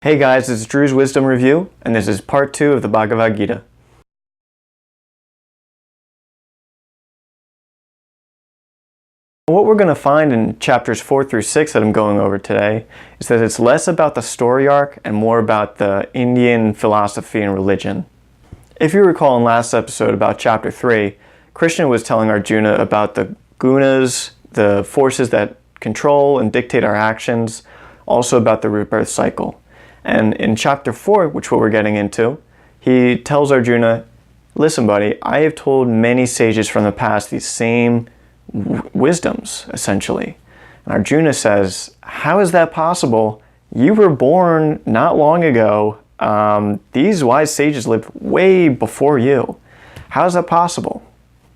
Hey guys, this is Drew's Wisdom Review, and this is part 2 of the Bhagavad Gita. What we're going to find in chapters 4 through 6 that I'm going over today is that it's less about the story arc and more about the Indian philosophy and religion. If you recall in last episode about chapter 3, Krishna was telling Arjuna about the gunas, the forces that control and dictate our actions, also about the rebirth cycle. And in chapter 4, which what we're getting into, he tells Arjuna, listen buddy, I have told many sages from the past these same wisdoms, essentially. And Arjuna says, how is that possible? You were born not long ago. These wise sages lived way before you. How is that possible?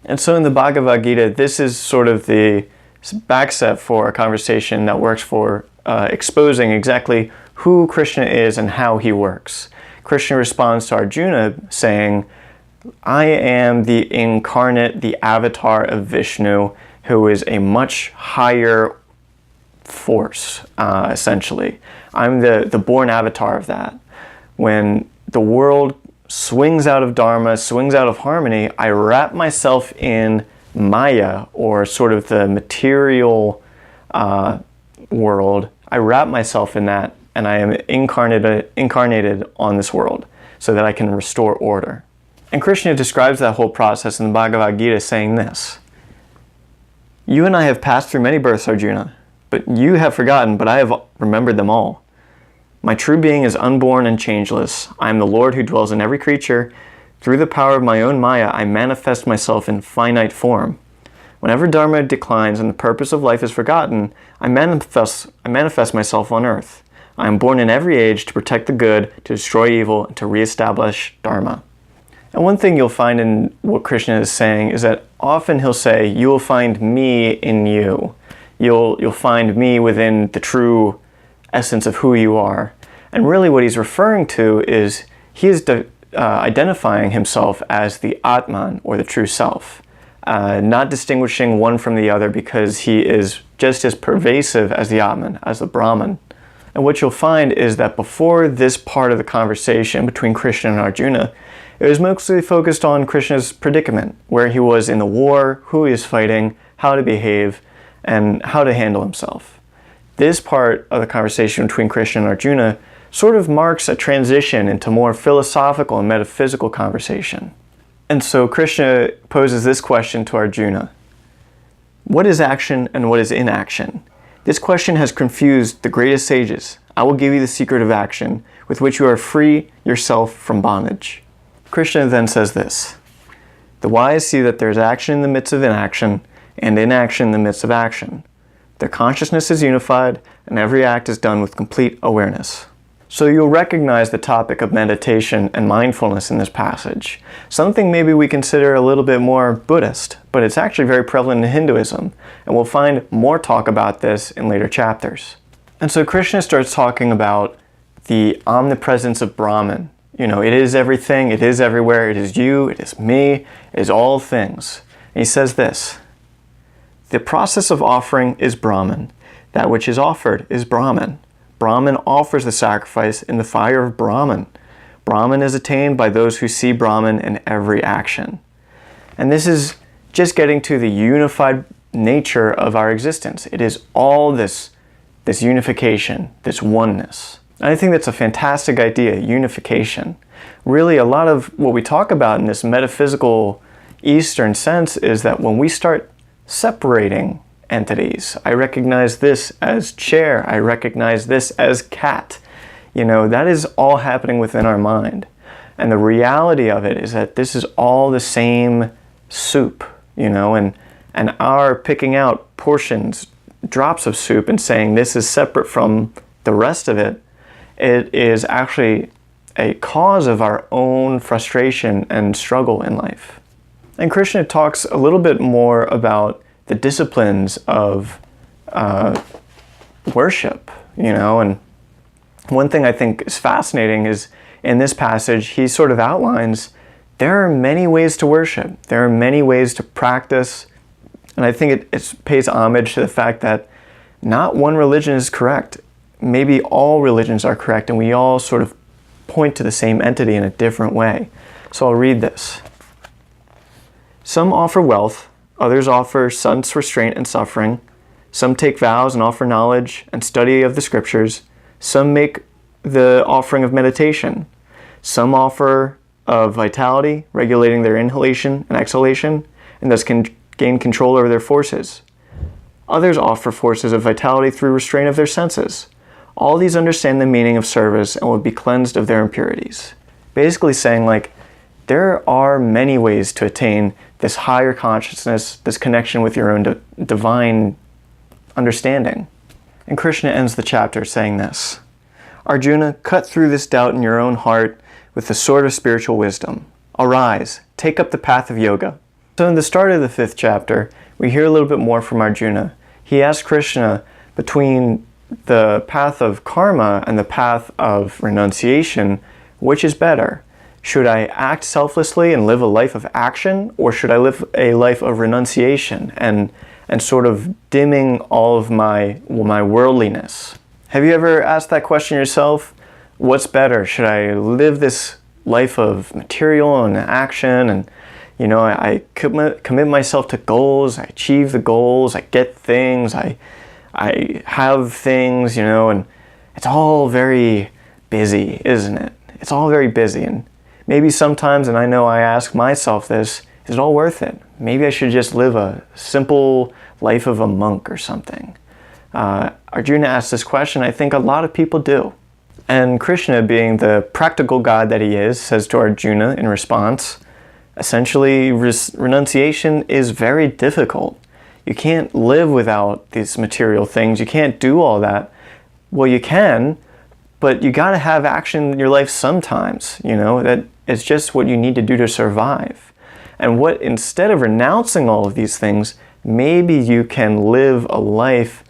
And so in the Bhagavad Gita, this is sort of the backstep for a conversation that works for exposing exactly who Krishna is and how he works. Krishna responds to Arjuna saying, I am the incarnate, the avatar of Vishnu, who is a much higher force, essentially. I'm the born avatar of that. When the world swings out of Dharma, swings out of harmony, I wrap myself in Maya, or sort of the material world. I wrap myself in that, and I am incarnated on this world so that I can restore order. And Krishna describes that whole process in the Bhagavad Gita saying this, you and I have passed through many births, Arjuna, but you have forgotten, but I have remembered them all. My true being is unborn and changeless. I am the Lord who dwells in every creature. Through the power of my own Maya, I manifest myself in finite form. Whenever Dharma declines and the purpose of life is forgotten, I manifest myself on earth. I am born in every age to protect the good, to destroy evil, and to reestablish Dharma. And one thing you'll find in what Krishna is saying is that often he'll say, you will find me in you. You'll find me within the true essence of who you are. And really what he's referring to is he is identifying himself as the Atman, or the true self. Not distinguishing one from the other, because he is just as pervasive as the Atman, as the Brahman. And what you'll find is that before this part of the conversation between Krishna and Arjuna, it was mostly focused on Krishna's predicament, where he was in the war, who he is fighting, how to behave, and how to handle himself. This part of the conversation between Krishna and Arjuna sort of marks a transition into more philosophical and metaphysical conversation. And so Krishna poses this question to Arjuna. What is action and what is inaction? This question has confused the greatest sages. I will give you the secret of action, with which you are free yourself from bondage. Krishna then says this. The wise see that there is action in the midst of inaction, and inaction in the midst of action. Their consciousness is unified, and every act is done with complete awareness. So you'll recognize the topic of meditation and mindfulness in this passage. Something maybe we consider a little bit more Buddhist, but it's actually very prevalent in Hinduism, and we'll find more talk about this in later chapters. And so Krishna starts talking about the omnipresence of Brahman. You know, it is everything, it is everywhere, it is you, it is me, it is all things. And he says this, the process of offering is Brahman. That which is offered is Brahman. Brahman offers the sacrifice in the fire of Brahman. Brahman is attained by those who see Brahman in every action. And this is just getting to the unified nature of our existence. It is all this unification, this oneness. And I think that's a fantastic idea, unification. Really, a lot of what we talk about in this metaphysical Eastern sense is that when we start separating entities, I recognize this as chair, I recognize this as cat. You know, that is all happening within our mind. And the reality of it is that this is all the same soup, you know, and our picking out portions, drops of soup and saying this is separate from the rest of it, it is actually a cause of our own frustration and struggle in life. And Krishna talks a little bit more about the disciplines of worship, you know, and one thing I think is fascinating is in this passage, he sort of outlines there are many ways to worship. There are many ways to practice. And I think it pays homage to the fact that not one religion is correct. maybe all religions are correct and we all sort of point to the same entity in a different way. So I'll read this. Some offer wealth, others offer sense restraint and suffering. Some take vows and offer knowledge and study of the scriptures. Some make the offering of meditation. Some offer of vitality, regulating their inhalation and exhalation, and thus can gain control over their forces. Others offer forces of vitality through restraint of their senses. All these understand the meaning of service and will be cleansed of their impurities. Basically saying, like, there are many ways to attain this higher consciousness, this connection with your own divine understanding. And Krishna ends the chapter saying this. Arjuna, cut through this doubt in your own heart with the sword of spiritual wisdom. Arise, take up the path of yoga. So in the start of the 5th chapter, we hear a little bit more from Arjuna. He asks Krishna, between the path of karma and the path of renunciation, which is better? Should I act selflessly and live a life of action, or should I live a life of renunciation and sort of dimming all of my worldliness? Have you ever asked that question yourself? What's better? Should I live this life of material and action and I commit myself to goals, I achieve the goals, I get things, I have things, and it's all very busy, isn't it? It's all very busy, and maybe sometimes, and I know I ask myself this, is it all worth it? Maybe I should just live a simple life of a monk or something. Arjuna asked this question. I think a lot of people do. And Krishna, being the practical God that he is, says to Arjuna in response, essentially, renunciation is very difficult. You can't live without these material things. You can't do all that. Well, you can, but you got to have action in your life sometimes. That it's just what you need to do to survive. And instead of renouncing all of these things, maybe you can live a life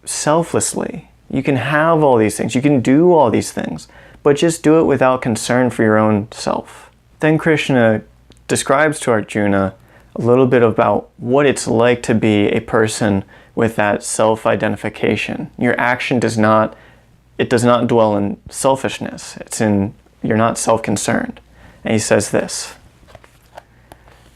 selflessly. You can have all these things. You can do all these things, but just do it without concern for your own self. Then Krishna describes to Arjuna a little bit about what it's like to be a person with that self-identification. Your action does not dwell in selfishness. You're not self-concerned. And he says this.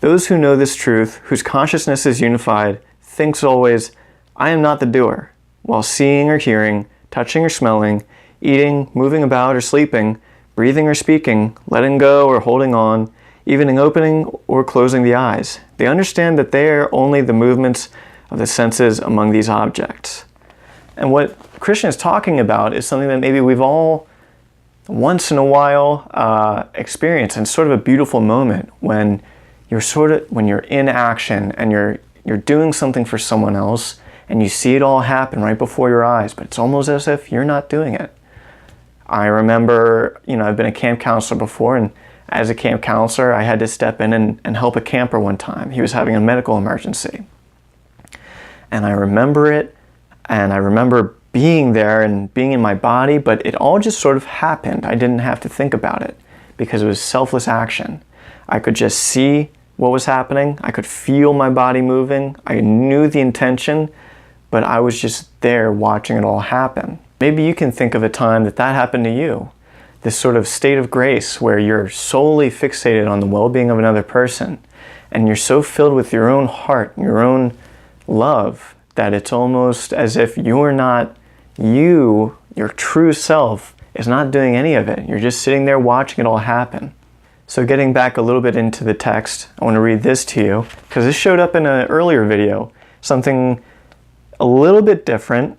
Those who know this truth, whose consciousness is unified, thinks always, I am not the doer, while seeing or hearing, touching or smelling, eating, moving about or sleeping, breathing or speaking, letting go or holding on, even in opening or closing the eyes. They understand that they are only the movements of the senses among these objects. And what Krishna is talking about is something that maybe we've all once in a while experienced, and sort of a beautiful moment when you're in action and you're doing something for someone else and you see it all happen right before your eyes, but it's almost as if you're not doing it. I remember, I've been a camp counselor before, and as a camp counselor, I had to step in and help a camper one time. He was having a medical emergency. And I remember it, and I remember being there and being in my body, but it all just sort of happened. I didn't have to think about it because it was selfless action. I could just see what was happening. I could feel my body moving. I knew the intention, but I was just there watching it all happen. Maybe you can think of a time that happened to you. This sort of state of grace where you're solely fixated on the well-being of another person, and you're so filled with your own heart, your own love, that it's almost as if your true self is not doing any of it. You're just sitting there watching it all happen. So getting back a little bit into the text, I want to read this to you, because this showed up in an earlier video, something a little bit different.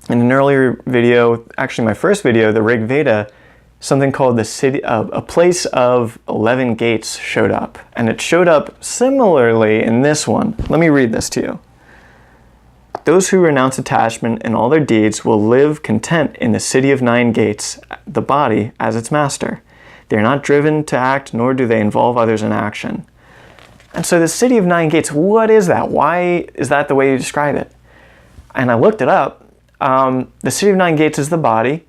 In an earlier video, actually my first video, the Rig Veda, something called the city, a place of 11 gates showed up. And it showed up similarly in this one. Let me read this to you. Those who renounce attachment in all their deeds will live content in the city of 9 gates, the body as its master. They are not driven to act, nor do they involve others in action. And so the city of 9 gates, what is that? Why is that the way you describe it? And I looked it up. The city of 9 gates is the body,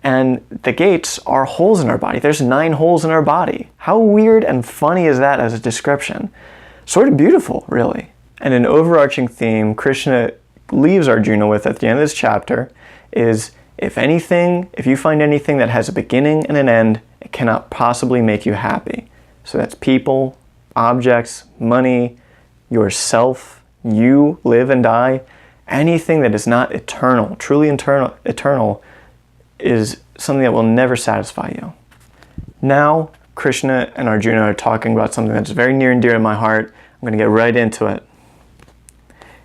and the gates are holes in our body. There's 9 holes in our body. How weird and funny is that as a description? Sort of beautiful, really. And an overarching theme, Krishna leaves Arjuna with at the end of this chapter is, if you find anything that has a beginning and an end, it cannot possibly make you happy. So that's people, objects, money, yourself, you live and die. Anything that is not eternal, truly eternal, is something that will never satisfy you. Now, Krishna and Arjuna are talking about something that's very near and dear to my heart. I'm going to get right into it.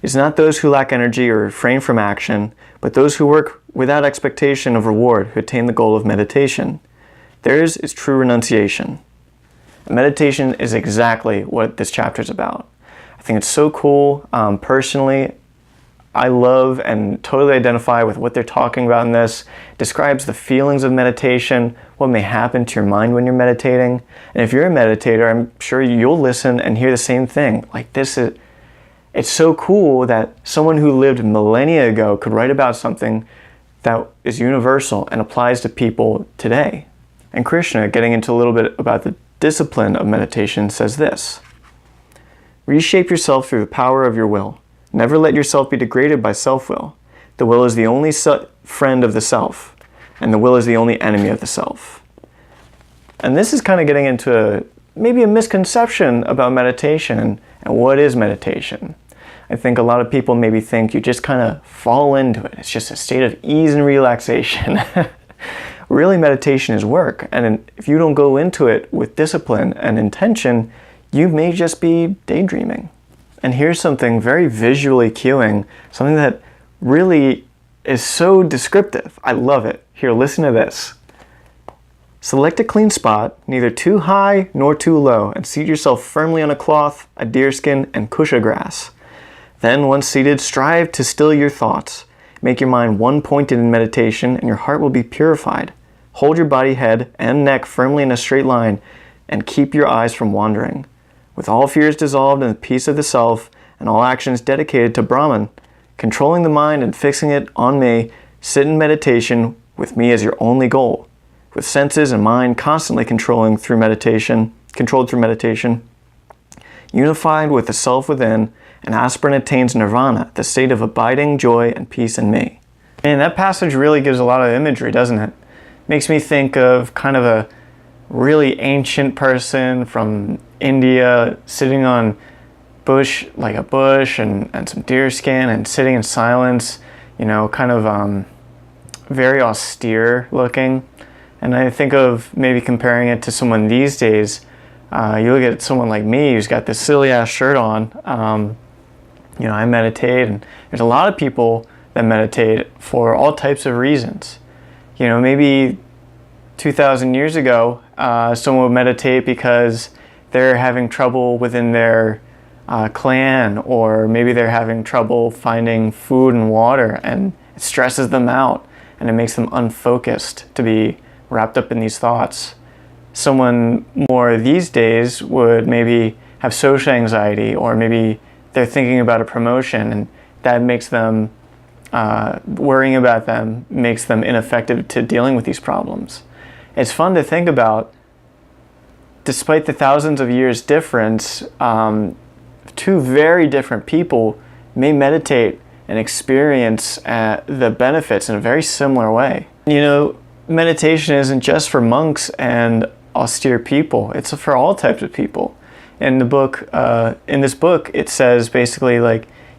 It's not those who lack energy or refrain from action, but those who work without expectation of reward who attain the goal of meditation. Theirs is true renunciation. Meditation is exactly what this chapter is about. I think it's so cool. Personally, I love and totally identify with what they're talking about in this. It describes the feelings of meditation, what may happen to your mind when you're meditating. And if you're a meditator, I'm sure you'll listen and hear the same thing. It's so cool that someone who lived millennia ago could write about something that is universal and applies to people today. And Krishna, getting into a little bit about the discipline of meditation, says this: reshape yourself through the power of your will. Never let yourself be degraded by self-will. The will is the only friend of the self, and the will is the only enemy of the self. And this is kind of getting into maybe a misconception about meditation and what is meditation. I think a lot of people maybe think you just kind of fall into it. It's just a state of ease and relaxation. Really, meditation is work, and if you don't go into it with discipline and intention, you may just be daydreaming. And here's something very visually cueing, something that really is so descriptive. I love it. Here, listen to this. Select a clean spot, neither too high nor too low, and seat yourself firmly on a cloth, a deerskin, and kusha grass. Then, once seated, strive to still your thoughts. Make your mind one-pointed in meditation, and your heart will be purified. Hold your body, head, and neck firmly in a straight line, and keep your eyes from wandering. With all fears dissolved in the peace of the self, and all actions dedicated to Brahman, controlling the mind and fixing it on me, sit in meditation with me as your only goal. With senses and mind constantly controlled through meditation, unified with the self within, an aspirant attains nirvana, the state of abiding joy and peace in me. And that passage really gives a lot of imagery, doesn't it? Makes me think of kind of a really ancient person from India sitting on a bush and some deerskin and sitting in silence, kind of very austere looking. And I think of maybe comparing it to someone these days. You look at someone like me who's got this silly ass shirt on. I meditate, and there's a lot of people that meditate for all types of reasons. Maybe 2,000 years ago, someone would meditate because they're having trouble within their clan, or maybe they're having trouble finding food and water, and it stresses them out and it makes them unfocused to be wrapped up in these thoughts. Someone more these days would maybe have social anxiety, or maybe they're thinking about a promotion, and that makes them worrying about them makes them ineffective to dealing with these problems. It's fun to think about, despite the thousands of years difference, two very different people may meditate and experience the benefits in a very similar way. Meditation isn't just for monks and austere people. It's for all types of people. In this book, it says basically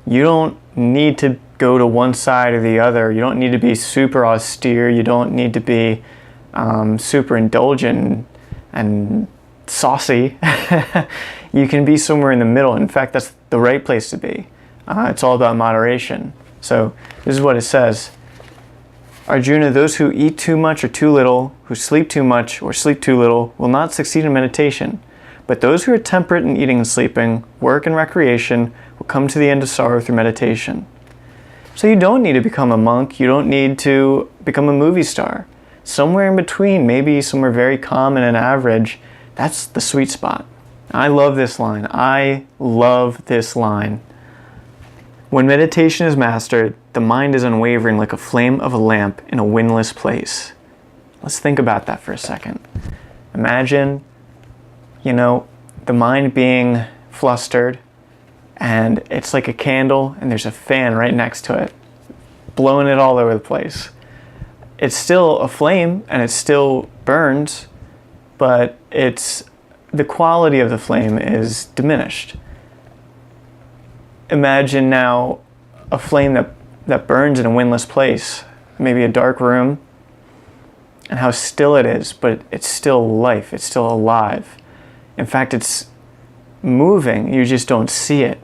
you don't need to go to one side or the other. You don't need to be super austere. You don't need to be super indulgent and saucy. You can be somewhere in the middle. In fact, that's the right place to be. It's all about moderation. So this is what it says. Arjuna, those who eat too much or too little, who sleep too much or sleep too little, will not succeed in meditation. But those who are temperate in eating and sleeping, work and recreation, will come to the end of sorrow through meditation. So you don't need to become a monk. You don't need to become a movie star. Somewhere in between, maybe somewhere very common and average, that's the sweet spot. I love this line. I love this line. When meditation is mastered, the mind is unwavering like a flame of a lamp in a windless place. Let's think about that for a second. Imagine, the mind being flustered, and it's like a candle and there's a fan right next to it, blowing it all over the place. It's still a flame and it still burns, but the quality of the flame is diminished. Imagine now a flame that burns in a windless place, maybe a dark room, and how still it is, but it's still life, it's still alive. In fact, it's moving, you just don't see it.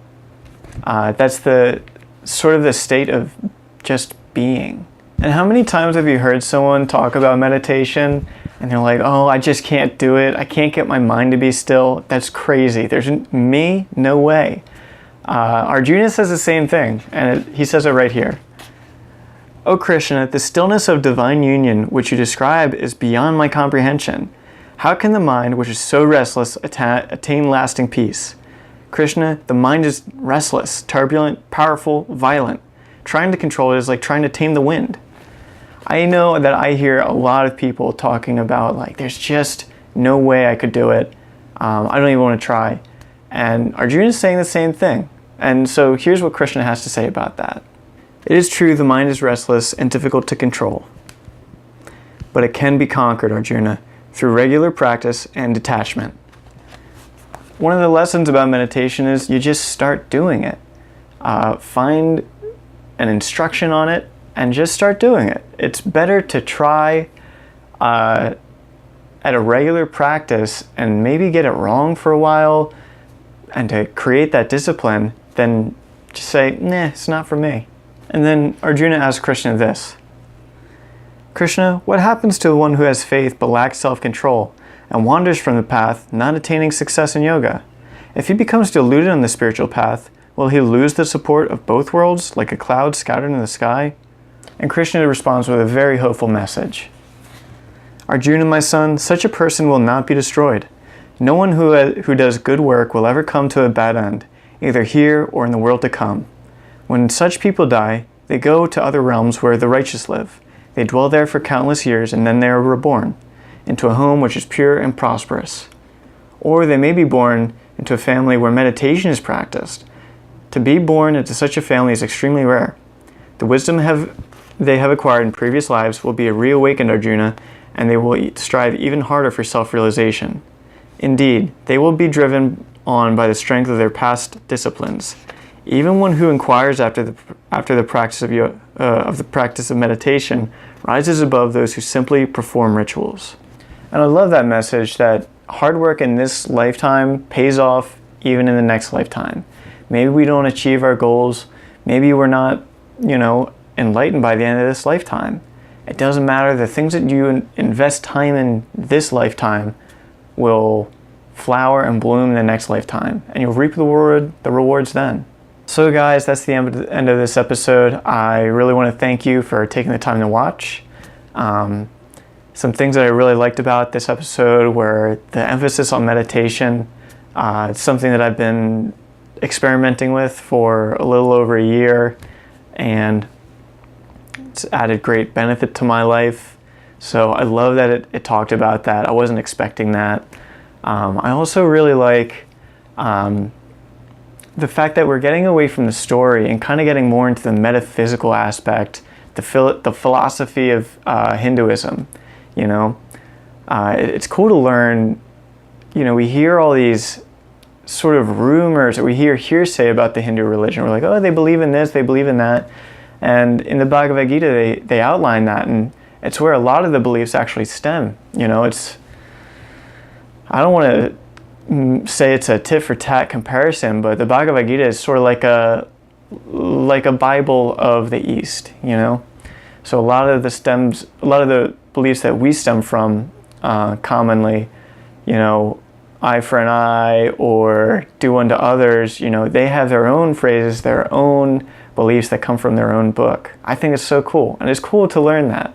That's the sort of the state of just being. And how many times have you heard someone talk about meditation and they're like, oh, I just can't do it, I can't get my mind to be still, that's crazy, there's me? No way. Arjuna says the same thing, and he says it right here. O Krishna, the stillness of divine union which you describe is beyond my comprehension. How can the mind, which is so restless, attain lasting peace? Krishna, the mind is restless, turbulent, powerful, violent. Trying to control it is like trying to tame the wind. I know that I hear a lot of people talking about, like, there's just no way I could do it. I don't even want to try. And Arjuna is saying the same thing. And so here's what Krishna has to say about that. It is true the mind is restless and difficult to control, but it can be conquered, Arjuna, through regular practice and detachment. One of the lessons about meditation is you just start doing it. Find an instruction on it and just start doing it. It's better to try at a regular practice and maybe get it wrong for a while and to create that discipline than just say, nah, it's not for me. And then Arjuna asks Krishna this. Krishna, what happens to the one who has faith but lacks self-control and wanders from the path, not attaining success in yoga? If he becomes deluded on the spiritual path, will he lose the support of both worlds like a cloud scattered in the sky? And Krishna responds with a very hopeful message. Arjuna, my son, such a person will not be destroyed. No one who does good work will ever come to a bad end, either here or in the world to come. When such people die, they go to other realms where the righteous live. They dwell there for countless years, and then they are reborn into a home which is pure and prosperous. Or they may be born into a family where meditation is practiced. To be born into such a family is extremely rare. The wisdom they have acquired in previous lives will be reawakened, Arjuna, and they will strive even harder for self-realization. Indeed, they will be driven on by the strength of their past disciplines. Even one who inquires after the practice of meditation rises above those who simply perform rituals. And I love that message that hard work in this lifetime pays off even in the next lifetime. Maybe we don't achieve our goals. Maybe we're not, enlightened by the end of this lifetime. It doesn't matter. The things that you invest time in this lifetime will flower and bloom in the next lifetime, and you'll reap the rewards then. So guys, that's the end of this episode. I really want to thank you for taking the time to watch. Some things that I really liked about this episode were the emphasis on meditation. It's something that I've been experimenting with for a little over a year, and it's added great benefit to my life. So I love that it talked about that. I wasn't expecting that. I also really like the fact that we're getting away from the story and kind of getting more into the metaphysical aspect, the philosophy of Hinduism. It's cool to learn. We hear all these sort of rumors, or we hear hearsay about the Hindu religion. We're like, oh, they believe in this, they believe in that. And in the Bhagavad Gita, they outline that, and it's where a lot of the beliefs actually stem. I don't want to say it's a tit for tat comparison, but the Bhagavad Gita is sort of like a Bible of the East, So a lot of the beliefs that we stem from commonly, eye for an eye or do unto others, they have their own phrases, their own beliefs that come from their own book. I think it's so cool, and it's cool to learn that.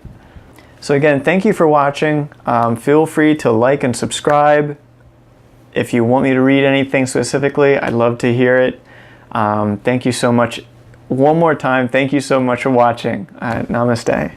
So again, thank you for watching. Feel free to like and subscribe. If you want me to read anything specifically, I'd love to hear it. Thank you so much. One more time, thank you so much for watching. Namaste.